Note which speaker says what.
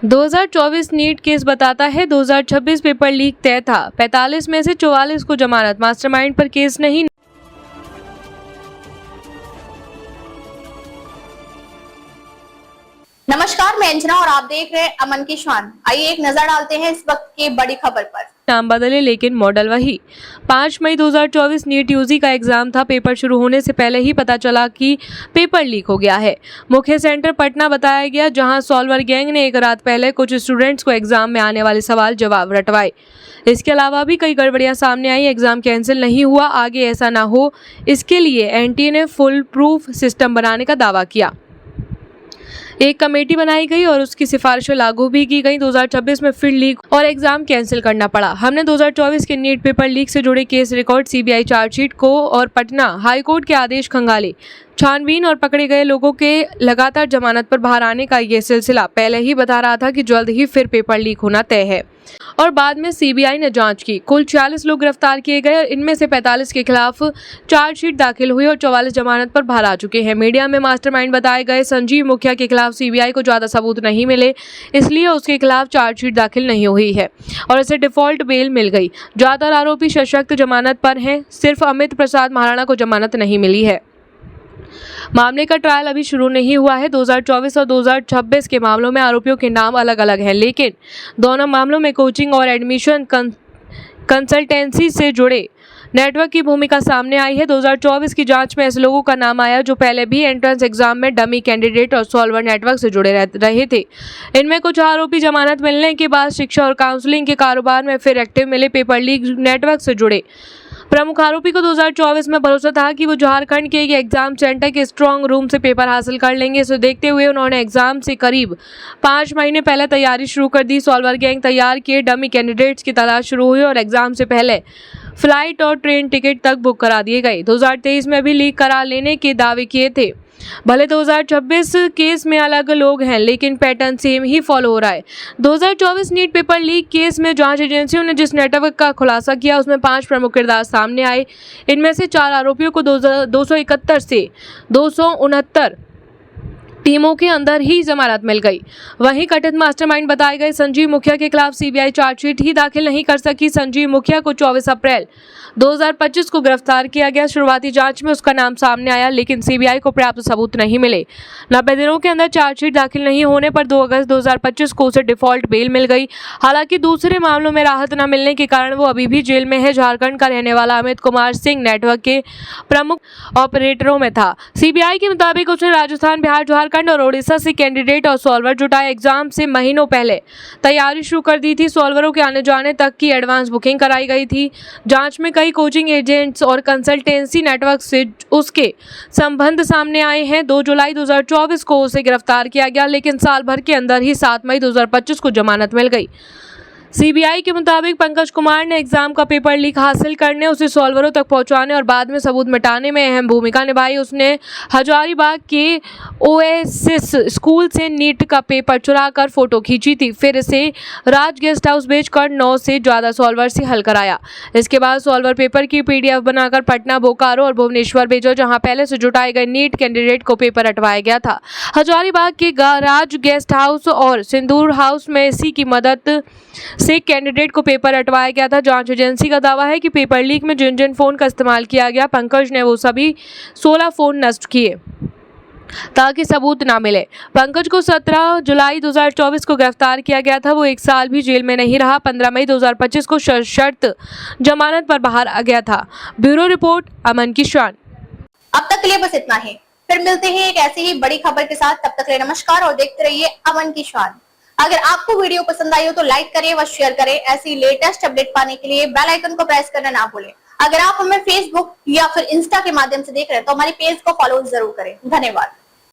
Speaker 1: 2024 NEET case बताता है 2026 paper leak तय था। 45 में से 44 को जमानत। मास्टरमाइंड पर केस नहीं।
Speaker 2: नमस्कार, मैं अंजना और आप देख रहे हैं अमन की शान। आइए एक नजर डालते हैं इस वक्त की बड़ी खबर पर।
Speaker 1: नाम बदले लेकिन मॉडल वही। 5 मई 2024 नीट यूजी का एग्जाम था। पेपर शुरू होने से पहले ही पता चला कि पेपर लीक हो गया है। मुख्य सेंटर पटना बताया गया, जहां सॉल्वर गैंग ने एक रात पहले कुछ स्टूडेंट्स को एग्जाम में आने वाले सवाल जवाब रटवाए। इसके अलावा भी कई गड़बड़ियां सामने आई। एग्जाम कैंसिल नहीं हुआ, आगे ऐसा ना हो इसके लिए एनटीए ने फुल प्रूफ सिस्टम बनाने का दावा किया। एक कमेटी बनाई गई और उसकी सिफारिशें लागू भी की गई। 2026 में फिर लीक और एग्जाम कैंसिल करना पड़ा। हमने 2024 के नीट पेपर लीक से जुड़े केस रिकॉर्ड, सीबीआई चार्जशीट को और पटना हाईकोर्ट के आदेश खंगाले। छानबीन और पकड़े गए लोगों के लगातार जमानत पर बाहर आने का ये सिलसिला पहले ही बता रहा था कि जल्द ही फिर पेपर लीक होना तय है। और बाद में सीबीआई ने जांच की। कुल 46 लोग गिरफ्तार किए गए और इनमें से 45 के खिलाफ चार्जशीट दाखिल हुई और 44 जमानत पर बाहर आ चुके हैं। मीडिया में मास्टरमाइंड बताए गए संजीव मुखिया के खिलाफ सीबीआई को ज्यादा सबूत नहीं मिले, इसलिए उसके खिलाफ चार्जशीट दाखिल नहीं हुई है और इसे डिफॉल्ट बेल मिल गई। ज्यादातर आरोपी सशक्त जमानत पर हैं। सिर्फ अमित प्रसाद महाराणा को जमानत नहीं मिली है। मामले का ट्रायल अभी शुरू नहीं हुआ है। 2024 और 2026 के मामलों में आरोपियों के नाम अलग अलग हैं, लेकिन दोनों मामलों में कोचिंग और एडमिशन कंसल्टेंसी से जुड़े नेटवर्क की भूमिका सामने आई है। 2024 की जांच में ऐसे लोगों का नाम आया जो पहले भी एंट्रेंस एग्जाम में डमी कैंडिडेट और सॉल्वर नेटवर्क से जुड़े रहे थे। इनमें कुछ आरोपी जमानत मिलने के बाद शिक्षा और काउंसलिंग के कारोबार में फिर एक्टिव मिले। पेपर लीक नेटवर्क से जुड़े प्रमुख आरोपी को 2024 में भरोसा था कि वो झारखंड के एक एग्जाम सेंटर के स्ट्रांग रूम से पेपर हासिल कर लेंगे। इसे देखते हुए उन्होंने एग्जाम से करीब 5 महीने पहले तैयारी शुरू कर दी। सॉल्वर गैंग तैयार किए डमी कैंडिडेट्स की तलाश शुरू हुई और एग्जाम से पहले फ्लाइट और ट्रेन टिकट तक बुक करा दिए गए। 2023 में भी लीक करा लेने के दावे किए थे। भले 2026 केस में अलग लोग हैं, लेकिन पैटर्न सेम ही फॉलो हो रहा है। 2024 नीट पेपर लीक केस में जांच एजेंसियों ने जिस नेटवर्क का खुलासा किया उसमें 5 प्रमुख किरदार सामने आए। इनमें से 4 आरोपियों को 271 से 269 टीमों के अंदर ही जमानत मिल गई। वहीं कथित मास्टरमाइंड बताए गए संजीव मुखिया के खिलाफ सीबीआई चार्जशीट ही दाखिल नहीं कर सकी। संजीव मुखिया को 24 अप्रैल 2025 को गिरफ्तार किया गया। शुरुआती जांच में उसका नाम सामने आया, लेकिन सीबीआई को पर्याप्त सबूत नहीं मिले। 90 दिनों के अंदर चार्जशीट दाखिल नहीं होने पर 2 अगस्त 2025 को उसे डिफॉल्ट बेल मिल गई। हालांकि दूसरे मामलों में राहत न मिलने के कारण वो अभी भी जेल में है। झारखंड का रहने वाला अमित कुमार सिंह नेटवर्क के प्रमुख ऑपरेटरों में था। सीबीआई के मुताबिक उसने राजस्थान, बिहार, झारखंड और ओडिशा से कैंडिडेट और सॉल्वर जुटाए। एग्जाम से महीनों पहले तैयारी शुरू कर दी थी। सॉल्वरों के आने जाने तक की एडवांस बुकिंग कराई गई थी। जांच में कई कोचिंग एजेंट्स और कंसल्टेंसी नेटवर्क से उसके संबंध सामने आए हैं। 2 जुलाई 2024 को उसे गिरफ्तार किया गया, लेकिन साल भर के अंदर ही 7 मई 2025 को जमानत मिल गई। सीबीआई के मुताबिक पंकज कुमार ने एग्जाम का पेपर लीक हासिल करने, उसे सॉल्वरों तक पहुंचाने और बाद में सबूत मिटाने में अहम भूमिका निभाई। उसने हजारीबाग के ओएसिस स्कूल से नीट का पेपर चुराकर फोटो खींची थी, फिर इसे राज गेस्ट हाउस भेजकर 9 से ज्यादा सॉल्वर से हल कराया। इसके बाद सॉल्वर पेपर की पीडीएफ बनाकर पटना, बोकारो और भुवनेश्वर भेजा, जहां पहले से जुटाए गए नीट कैंडिडेट को पेपर हटवाया गया था। हजारीबाग के राज गेस्ट हाउस और सिंदूर हाउस में इसी की मदद से कैंडिडेट को पेपर हटवाया गया था। जांच एजेंसी का दावा है कि पेपर लीक में जिन जिन फोन का इस्तेमाल किया गया, पंकज ने वो सभी 16 फोन नष्ट किए ताकि सबूत ना मिले। पंकज को 17 जुलाई 2024 को गिरफ्तार किया गया था। वो 1 साल भी जेल में नहीं रहा। 15 मई 2025 को शर्त जमानत पर बाहर आ गया था। ब्यूरो रिपोर्ट, अमन की शान।
Speaker 2: अब तक के लिए बस इतना ही। फिर मिलते हैं एक ऐसी ही बड़ी खबर के साथ। तब तक के लिए नमस्कार और देखते रहिए अमन की शान। अगर आपको वीडियो पसंद आई हो तो लाइक करें व शेयर करें। ऐसी लेटेस्ट अपडेट पाने के लिए बेल आइकन को प्रेस करना ना भूलें। अगर आप हमें फेसबुक या फिर इंस्टा के माध्यम से देख रहे हैं तो हमारे पेज को फॉलो जरूर करें। धन्यवाद।